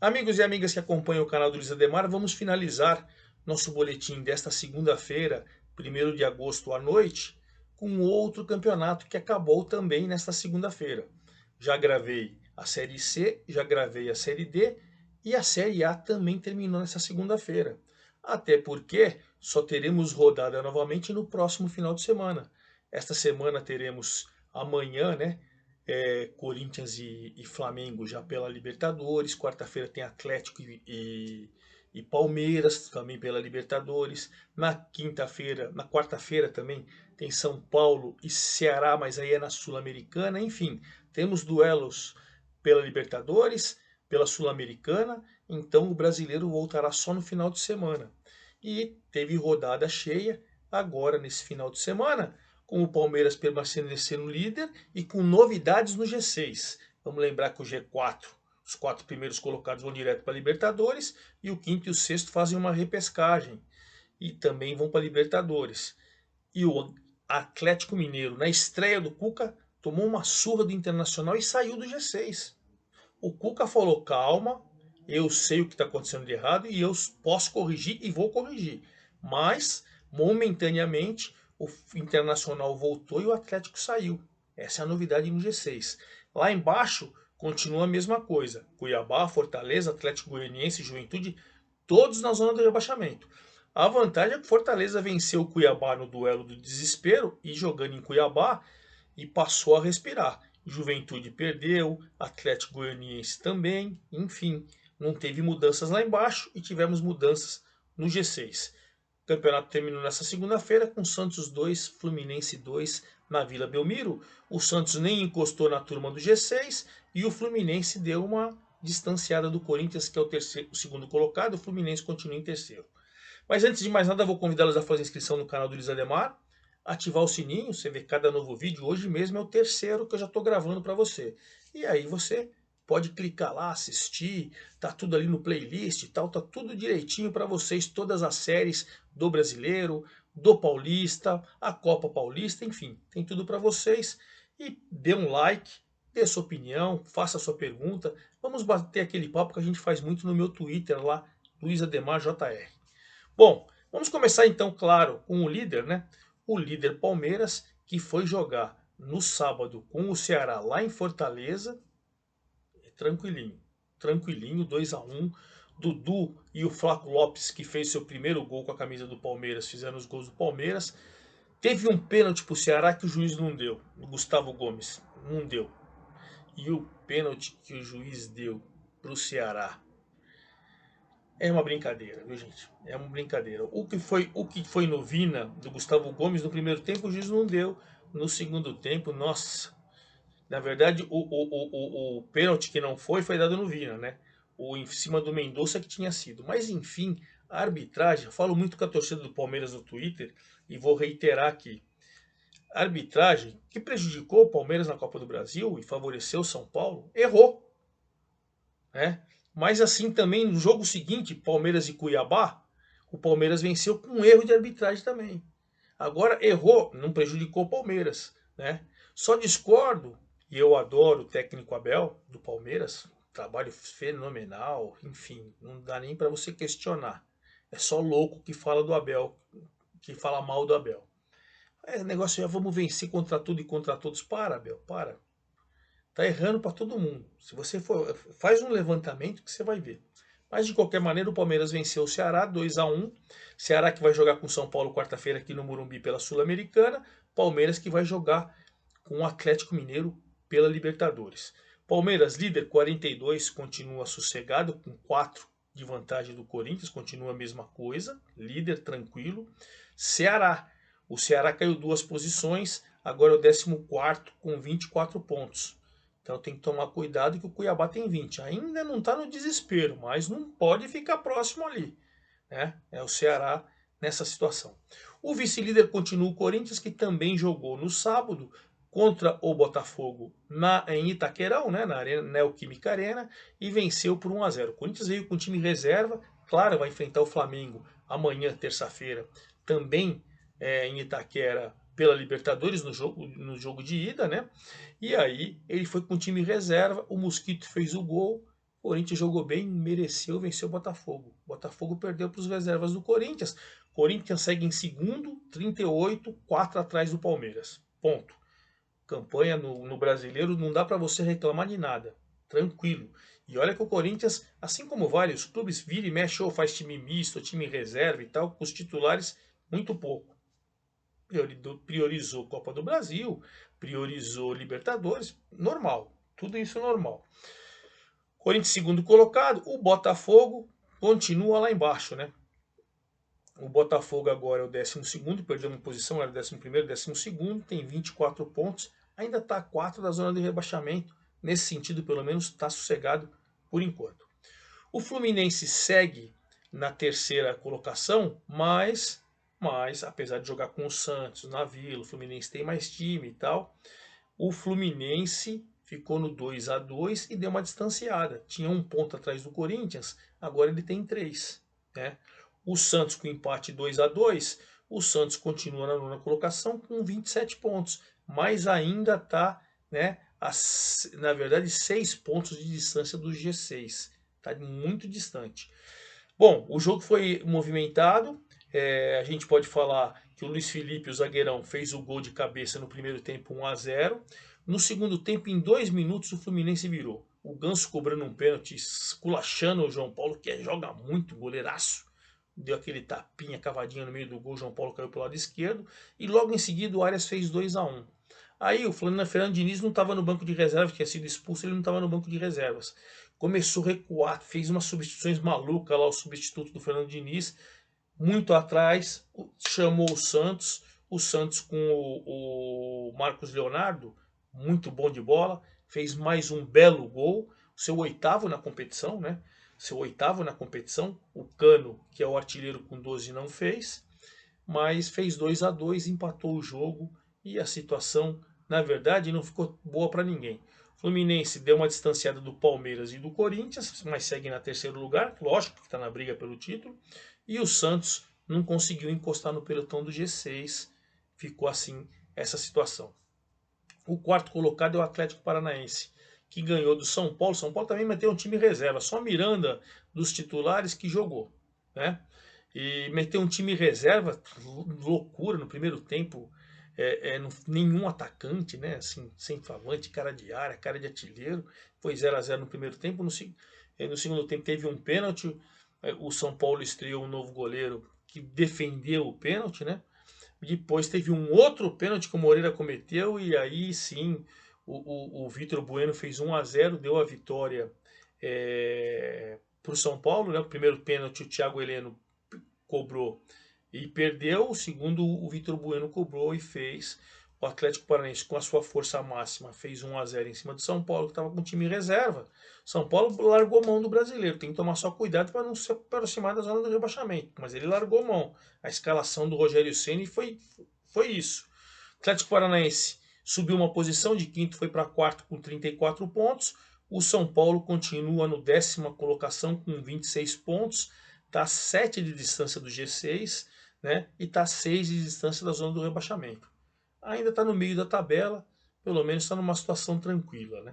Amigos e amigas que acompanham o canal do Luiz Ademar, vamos finalizar nosso boletim desta segunda-feira, 1º de agosto à noite, com outro campeonato que acabou também nesta segunda-feira. Já gravei a Série C, já gravei a Série D e a Série A também terminou nesta segunda-feira. Até porque só teremos rodada novamente no próximo final de semana. Esta semana teremos amanhã, né? Corinthians e Flamengo já pela Libertadores. Quarta-feira tem Atlético e Palmeiras também pela Libertadores. Na quarta-feira também tem São Paulo e Ceará, mas aí é na Sul-Americana. Enfim, temos duelos pela Libertadores, pela Sul-Americana. Então o brasileiro voltará só no final de semana. E teve rodada cheia agora nesse final de semana, com o Palmeiras permanecendo líder e com novidades no G6. Vamos lembrar que o G4, os 4 primeiros colocados vão direto para a Libertadores e o quinto e o sexto fazem uma repescagem e também vão para a Libertadores. E o Atlético Mineiro, na estreia do Cuca, tomou uma surra do Internacional e saiu do G6. O Cuca falou: calma, eu sei o que está acontecendo de errado e eu posso corrigir e vou corrigir. Mas, momentaneamente, o Internacional voltou e o Atlético saiu. Essa é a novidade no G6. Lá embaixo, continua a mesma coisa. Cuiabá, Fortaleza, Atlético Goianiense, Juventude, todos na zona do rebaixamento. A vantagem é que Fortaleza venceu o Cuiabá no duelo do desespero e jogando em Cuiabá e passou a respirar. Juventude perdeu, Atlético Goianiense também, enfim, não teve mudanças lá embaixo e tivemos mudanças no G6. O campeonato terminou nessa segunda-feira com Santos 2, Fluminense 2 na Vila Belmiro. O Santos nem encostou na turma do G6 e o Fluminense deu uma distanciada do Corinthians, que é o segundo colocado. O Fluminense continua em terceiro. Mas antes de mais nada, vou convidá-los a fazer inscrição no canal do Luiz Ademar, ativar o sininho, você vê cada novo vídeo. Hoje mesmo é o terceiro que eu já estou gravando para você. E aí você pode clicar lá, assistir, tá tudo ali no playlist e tal, tá tudo direitinho para vocês, todas as séries do Brasileiro, do Paulista, a Copa Paulista, enfim, tem tudo para vocês. E dê um like, dê sua opinião, faça sua pergunta. Vamos bater aquele papo que a gente faz muito no meu Twitter lá, Luiz Ademar JR. Bom, vamos começar então, claro, com o líder, né? O líder Palmeiras, que foi jogar no sábado com o Ceará lá em Fortaleza, tranquilinho, tranquilinho, 2-1. Dudu e o Flaco Lopes, que fez seu primeiro gol com a camisa do Palmeiras, fizeram os gols do Palmeiras. Teve um pênalti pro Ceará que o juiz não deu, o Gustavo Gomes, não deu. E o pênalti que o juiz deu pro Ceará é uma brincadeira, viu, gente? É uma brincadeira. O que foi novina do Gustavo Gomes no primeiro tempo, o juiz não deu. No segundo tempo, nossa. Na verdade, o pênalti que não foi dado no Vina, né? O em cima do Mendonça que tinha sido. Mas enfim, a arbitragem, eu falo muito com a torcida do Palmeiras no Twitter e vou reiterar aqui. A arbitragem que prejudicou o Palmeiras na Copa do Brasil e favoreceu o São Paulo, errou, né? Mas assim também no jogo seguinte, Palmeiras e Cuiabá, o Palmeiras venceu com um erro de arbitragem também. Agora errou, não prejudicou o Palmeiras, né? Só discordo, e eu adoro o técnico Abel do Palmeiras, trabalho fenomenal, enfim, não dá nem para você questionar. É só louco que fala do Abel, que fala mal do Abel. É negócio já vamos vencer contra tudo e contra todos. Para, Abel, para. Tá errando para todo mundo. Se você for, faz um levantamento que você vai ver. Mas de qualquer maneira, o Palmeiras venceu o Ceará 2-1. Ceará que vai jogar com o São Paulo quarta-feira aqui no Morumbi pela Sul-Americana. Palmeiras que vai jogar com o Atlético Mineiro pela Libertadores. Palmeiras líder 42, continua sossegado com 4 de vantagem do Corinthians, continua a mesma coisa, líder tranquilo. Ceará, o Ceará caiu 2 posições, agora é o 14º com 24 pontos. Então tem que tomar cuidado que o Cuiabá tem 20. Ainda não está no desespero, mas não pode ficar próximo ali, né? É o Ceará nessa situação. O vice-líder continua o Corinthians, que também jogou no sábado contra o Botafogo em Itaquerão, né, na Arena, Neoquímica Arena, e venceu por 1-0. O Corinthians veio com time reserva, claro, vai enfrentar o Flamengo amanhã, terça-feira, também em Itaquera pela Libertadores no jogo de ida, né? E aí ele foi com o time reserva, o Mosquito fez o gol, O Corinthians jogou bem, mereceu vencer o Botafogo. O Botafogo perdeu para os reservas do Corinthians. O Corinthians segue em segundo, 38, 4 atrás do Palmeiras. Ponto. Campanha no Brasileiro, não dá para você reclamar de nada. Tranquilo. E olha que o Corinthians, assim como vários clubes, vira e mexe ou faz time misto, time reserva e tal, com os titulares muito pouco. Priorizou Copa do Brasil, priorizou Libertadores, normal. Tudo isso normal. Corinthians segundo colocado, o Botafogo continua lá embaixo, né? O Botafogo agora é o 12º, perdeu uma posição, era o 11º, 12º, tem 24 pontos, ainda está a 4 da zona de rebaixamento, nesse sentido pelo menos está sossegado por enquanto. O Fluminense segue na terceira colocação, mas apesar de jogar com o Santos na Vila, o Fluminense tem mais time e tal, o Fluminense ficou no 2-2 e deu uma distanciada. Tinha um ponto atrás do Corinthians, agora ele tem 3. Né? O Santos com empate 2-2, o Santos continua na nona colocação com 27 pontos, mas ainda está, né, na verdade, 6 pontos de distância do G6. Está muito distante. Bom, o jogo foi movimentado. A gente pode falar que o Luiz Felipe, o zagueirão, fez o gol de cabeça no primeiro tempo 1-0. No segundo tempo, em 2 minutos, o Fluminense virou. O Ganso cobrando um pênalti, esculachando o João Paulo, que joga muito, goleiraço. Deu aquele tapinha, cavadinha no meio do gol, o João Paulo caiu pelo lado esquerdo. E logo em seguida o Arias fez 2-1. Aí o Fernando Diniz não estava no banco de reservas, tinha sido expulso, ele não estava no banco de reservas. Começou a recuar, fez umas substituições malucas lá, o substituto do Fernando Diniz, muito atrás, chamou o Santos com o Marcos Leonardo, muito bom de bola, fez mais um belo gol, seu 8º na competição, né? Seu 8º na competição, o Cano, que é o artilheiro com 12, não fez, mas fez 2-2, empatou o jogo e a situação, na verdade, não ficou boa para ninguém. O Fluminense deu uma distanciada do Palmeiras e do Corinthians, mas segue na terceiro lugar, lógico que está na briga pelo título. E o Santos não conseguiu encostar no pelotão do G6, ficou assim essa situação. O quarto colocado é o Atlético Paranaense, que ganhou do São Paulo. São Paulo também meteu um time reserva, só Miranda dos titulares que jogou, né? E meteu um time reserva, loucura no primeiro tempo, nenhum atacante, né? Assim, centroavante, cara de área, cara de artilheiro. Foi 0-0 no primeiro tempo. No segundo tempo teve um pênalti. O São Paulo estreou um novo goleiro que defendeu o pênalti, né? Depois teve um outro pênalti que o Moreira cometeu e aí sim o Vitor Bueno fez 1-0, deu a vitória para o São Paulo, né? O primeiro pênalti o Thiago Heleno cobrou e perdeu, o segundo o Vitor Bueno cobrou e fez. O Atlético Paranaense, com a sua força máxima, fez 1-0 em cima do São Paulo, que estava com time reserva. São Paulo largou mão do brasileiro. Tem que tomar só cuidado para não se aproximar da zona do rebaixamento. Mas ele largou mão. A escalação do Rogério Ceni foi isso. O Atlético Paranaense subiu uma posição, de quinto foi para quarto com 34 pontos. O São Paulo continua no 10ª colocação com 26 pontos. Está a 7 de distância do G6, né? E está a 6 de distância da zona do rebaixamento. Ainda está no meio da tabela, pelo menos está numa situação tranquila, né?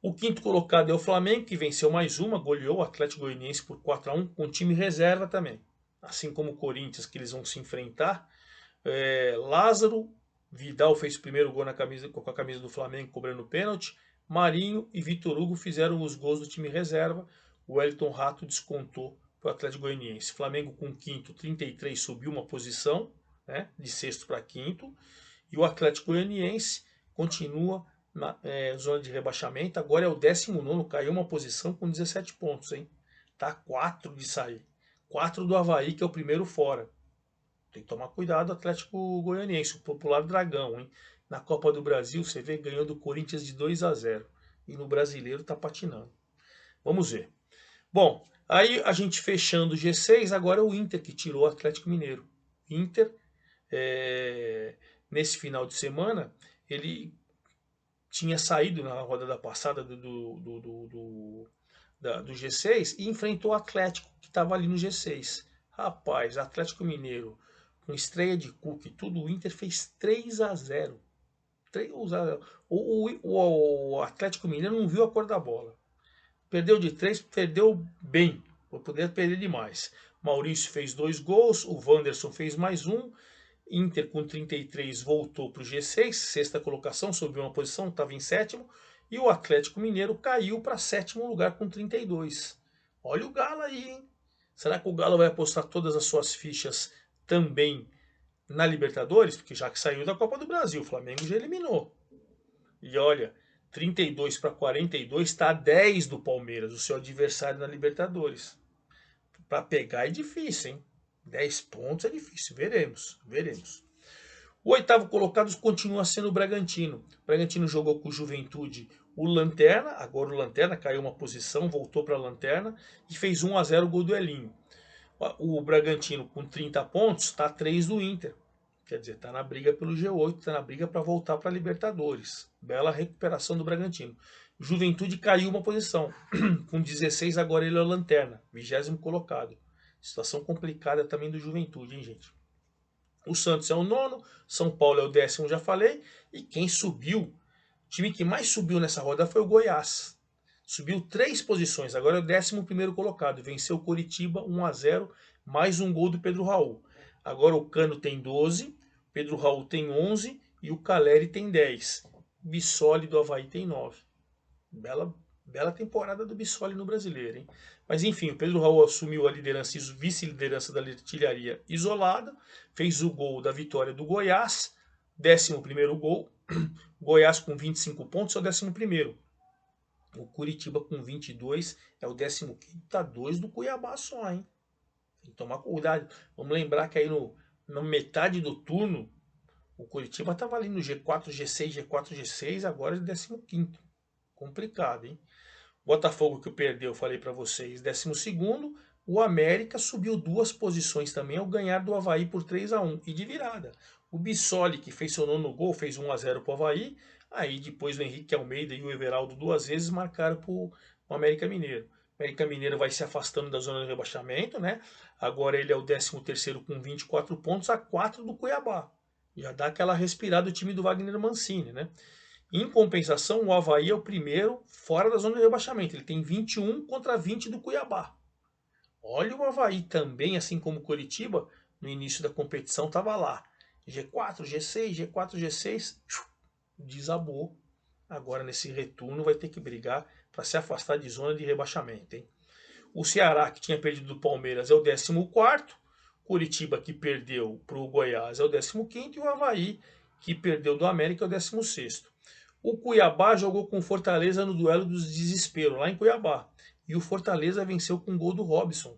O quinto colocado é o Flamengo, que venceu mais uma, goleou o Atlético Goianiense por 4-1, com time reserva também. Assim como o Corinthians, que eles vão se enfrentar. Lázaro, Vidal fez o primeiro gol com a camisa do Flamengo, cobrando pênalti. Marinho e Vitor Hugo fizeram os gols do time reserva. O Wellington Rato descontou para o Atlético Goianiense. Flamengo com quinto, 33, subiu uma posição, né, de sexto para quinto. E o Atlético Goianiense continua na zona de rebaixamento. Agora é o 19º, caiu uma posição com 17 pontos. Hein? Tá 4 de sair. 4 do Avaí, que é o primeiro fora. Tem que tomar cuidado, Atlético Goianiense, o popular dragão. Hein? Na Copa do Brasil, você vê, ganhou do Corinthians de 2-0. E no Brasileiro tá patinando. Vamos ver. Bom, aí a gente fechando o G6, agora é o Inter que tirou o Atlético Mineiro. Inter, nesse final de semana, ele tinha saído na rodada passada do G6 e enfrentou o Atlético, que estava ali no G6. Rapaz, Atlético Mineiro, com estreia de Cuca e tudo, o Inter fez 3-0. O Atlético Mineiro não viu a cor da bola. Perdeu de 3, perdeu bem. Poderia perder demais. Maurício fez 2 gols, o Wanderson fez mais um. Inter com 33 voltou para o G6, sexta colocação, subiu uma posição, estava em sétimo. E o Atlético Mineiro caiu para sétimo lugar com 32. Olha o Galo aí, hein? Será que o Galo vai apostar todas as suas fichas também na Libertadores? Porque já que saiu da Copa do Brasil, o Flamengo já eliminou. E olha, 32 para 42 está a 10 do Palmeiras, o seu adversário na Libertadores. Para pegar é difícil, hein? 10 pontos é difícil, veremos, veremos. O oitavo colocado continua sendo o Bragantino. O Bragantino jogou com o Juventude, o Lanterna, agora o Lanterna caiu uma posição, voltou para a Lanterna e fez 1-0 o gol do Elinho. O Bragantino com 30 pontos está a 3 do Inter. Quer dizer, está na briga pelo G8, está na briga para voltar para a Libertadores. Bela recuperação do Bragantino. Juventude caiu uma posição. Com 16 agora ele é o Lanterna, 20º colocado. Situação complicada também do Juventude, hein, gente? O Santos é o nono, São Paulo é o 10º, já falei. E quem subiu, o time que mais subiu nessa roda foi o Goiás. Subiu 3 posições, agora é o 11º colocado. Venceu o Coritiba 1-0, mais um gol do Pedro Raul. Agora o Cano tem 12, Pedro Raul tem 11 e o Caleri tem 10. Bissoli do Avaí tem 9. Bela temporada do Bissoli no Brasileiro, hein? Mas enfim, o Pedro Raul assumiu a liderança, vice-liderança da artilharia isolada, fez o gol da vitória do Goiás, 11º gol. Goiás com 25 pontos é o 11º. O Curitiba com 22 é o 15º, tá 2 do Cuiabá só, hein? Tem que tomar cuidado. Vamos lembrar que aí na metade do turno, o Curitiba estava ali no G4, G6, G4, G6, agora é 15º. Complicado, hein? Botafogo que perdeu, falei para vocês, 12º. O América subiu 2 posições também ao ganhar do Avaí por 3-1 e de virada. O Bissoli, que fez seu 9º gol, fez 1-0 para o Avaí. Aí depois o Henrique Almeida e o Everaldo 2 vezes marcaram para o América Mineiro. O América Mineiro vai se afastando da zona de rebaixamento, né? Agora ele é o 13º com 24 pontos, a 4 do Cuiabá. Já dá aquela respirada o time do Wagner Mancini, né? Em compensação, o Avaí é o primeiro fora da zona de rebaixamento. Ele tem 21 contra 20 do Cuiabá. Olha o Avaí também, assim como o Coritiba, no início da competição estava lá. G4, G6, G4, G6, desabou. Agora nesse retorno vai ter que brigar para se afastar de zona de rebaixamento, hein? O Ceará, que tinha perdido do Palmeiras, é o 14º. Curitiba, que perdeu para o Goiás, é o 15º. E o Avaí, que perdeu do América, é o 16º. O Cuiabá jogou com o Fortaleza no duelo dos desesperos, lá em Cuiabá. E o Fortaleza venceu com o gol do Robson.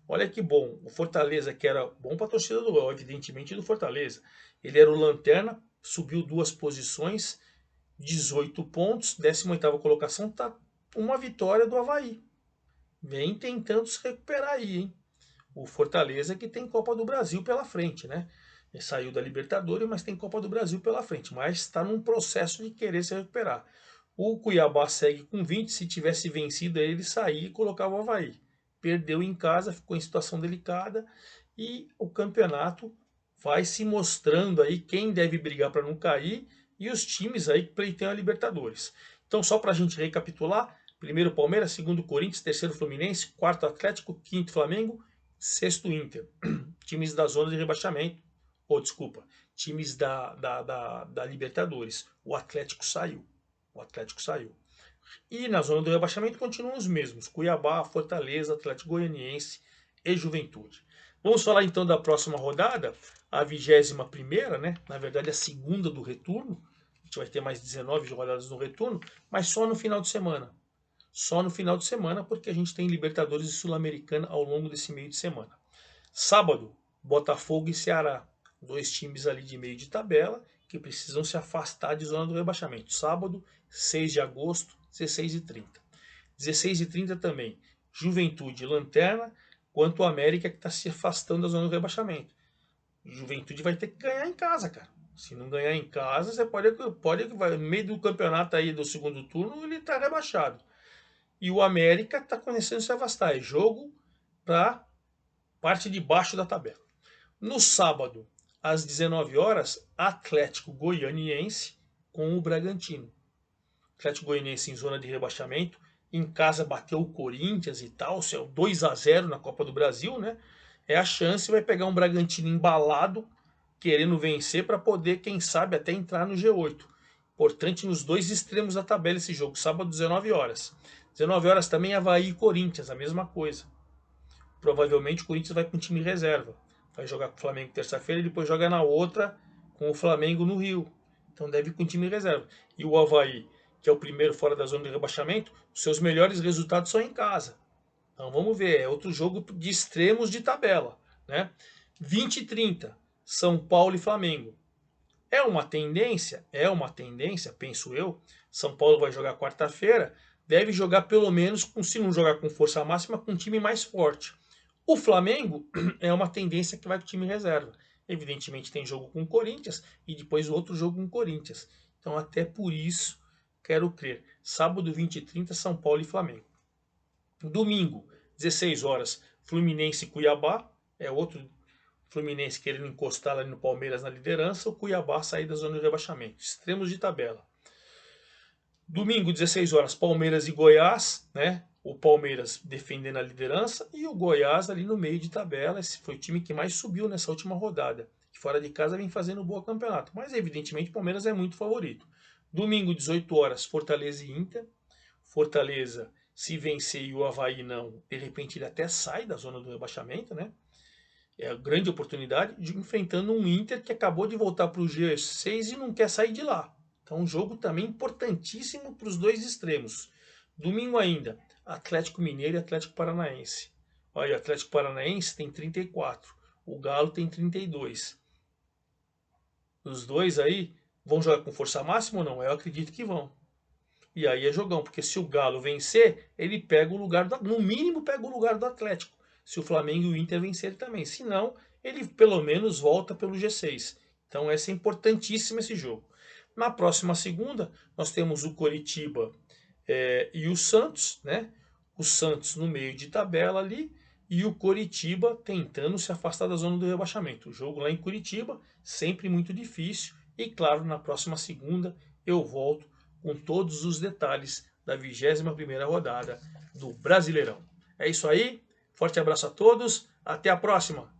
Olha que bom. O Fortaleza, que era bom para a torcida do evidentemente do Fortaleza. Ele era o lanterna, subiu 2 posições, 18 pontos, 18ª colocação, tá uma vitória do Avaí. Vem tentando se recuperar aí, hein? O Fortaleza que tem Copa do Brasil pela frente, né? Ele saiu da Libertadores, mas tem Copa do Brasil pela frente. Mas está num processo de querer se recuperar. O Cuiabá segue com 20. Se tivesse vencido, ele saía e colocava o Avaí. Perdeu em casa, ficou em situação delicada. E o campeonato vai se mostrando aí quem deve brigar para não cair e os times aí que pleiteiam a Libertadores. Então, só para a gente recapitular: primeiro Palmeiras, segundo Corinthians, terceiro Fluminense, quarto Atlético, quinto Flamengo, sexto Inter. Times da zona de rebaixamento. Ou, desculpa, times da Libertadores. O Atlético saiu. O Atlético saiu. E na zona do rebaixamento continuam os mesmos: Cuiabá, Fortaleza, Atlético Goianiense e Juventude. Vamos falar então da próxima rodada, a 21ª, né? Na verdade, a segunda do retorno. A gente vai ter mais 19 rodadas no retorno, mas só no final de semana. Só no final de semana, porque a gente tem Libertadores e Sul-Americana ao longo desse meio de semana. Sábado, Botafogo e Ceará. 2 times ali de meio de tabela que precisam se afastar de zona do rebaixamento. Sábado, 6 de agosto, 16h30. 16h30 também, Juventude Lanterna, quanto o América, que está se afastando da zona do rebaixamento. Juventude vai ter que ganhar em casa, cara. Se não ganhar em casa, você pode no meio do campeonato aí do segundo turno, ele está rebaixado. E o América está começando a se afastar. É jogo para parte de baixo da tabela. No sábado, às 19 horas, Atlético Goianiense com o Bragantino. Atlético Goianiense em zona de rebaixamento, em casa bateu o Corinthians e tal, se é o 2-0 na Copa do Brasil, né? É a chance, vai pegar um Bragantino embalado, querendo vencer para poder, quem sabe, até entrar no G8. Importante nos dois extremos da tabela esse jogo, sábado 19 horas. 19 horas também Avaí e Corinthians, a mesma coisa. Provavelmente o Corinthians vai com time reserva. Vai jogar com o Flamengo terça-feira e depois joga na outra com o Flamengo no Rio. Então deve ir com time reserva. E o Avaí, que é o primeiro fora da zona de rebaixamento, seus melhores resultados são em casa. Então vamos ver, é outro jogo de extremos de tabela, né? 20 e 30, São Paulo e Flamengo. É uma tendência, penso eu. São Paulo vai jogar quarta-feira, deve jogar pelo menos, se não jogar com força máxima, com um time mais forte. O Flamengo é uma tendência que vai com o time reserva. Evidentemente tem jogo com o Corinthians e depois outro jogo com o Corinthians. Então até por isso, quero crer. Sábado 20 e 30, São Paulo e Flamengo. Domingo, 16 horas, Fluminense e Cuiabá. É outro Fluminense querendo encostar ali no Palmeiras na liderança. O Cuiabá sair da zona de rebaixamento. Extremos de tabela. Domingo, 16 horas, Palmeiras e Goiás, né? O Palmeiras defendendo a liderança e o Goiás ali no meio de tabela. Esse foi o time que mais subiu nessa última rodada. Que fora de casa vem fazendo um bom campeonato. Mas evidentemente o Palmeiras é muito favorito. Domingo, 18 horas, Fortaleza e Inter. Fortaleza, se vencer e o Avaí não, de repente ele até sai da zona do rebaixamento, né? É a grande oportunidade de enfrentando um Inter que acabou de voltar para o G6 e não quer sair de lá. Então, um jogo também importantíssimo para os dois extremos. Domingo ainda, Atlético Mineiro e Atlético Paranaense. Olha, o Atlético Paranaense tem 34, o Galo tem 32. Os dois aí vão jogar com força máxima ou não? Eu acredito que vão. E aí é jogão, porque se o Galo vencer, ele pega o lugar, no mínimo pega o lugar do Atlético. Se o Flamengo e o Inter vencerem também. Se não, ele pelo menos volta pelo G6. Então esse é importantíssimo esse jogo. Na próxima segunda, nós temos o Coritiba e o Santos, né? O Santos no meio de tabela ali e o Coritiba tentando se afastar da zona do rebaixamento. O jogo lá em Curitiba, sempre muito difícil. E claro, na próxima segunda eu volto com todos os detalhes da 21ª rodada do Brasileirão. É isso aí, forte abraço a todos, até a próxima!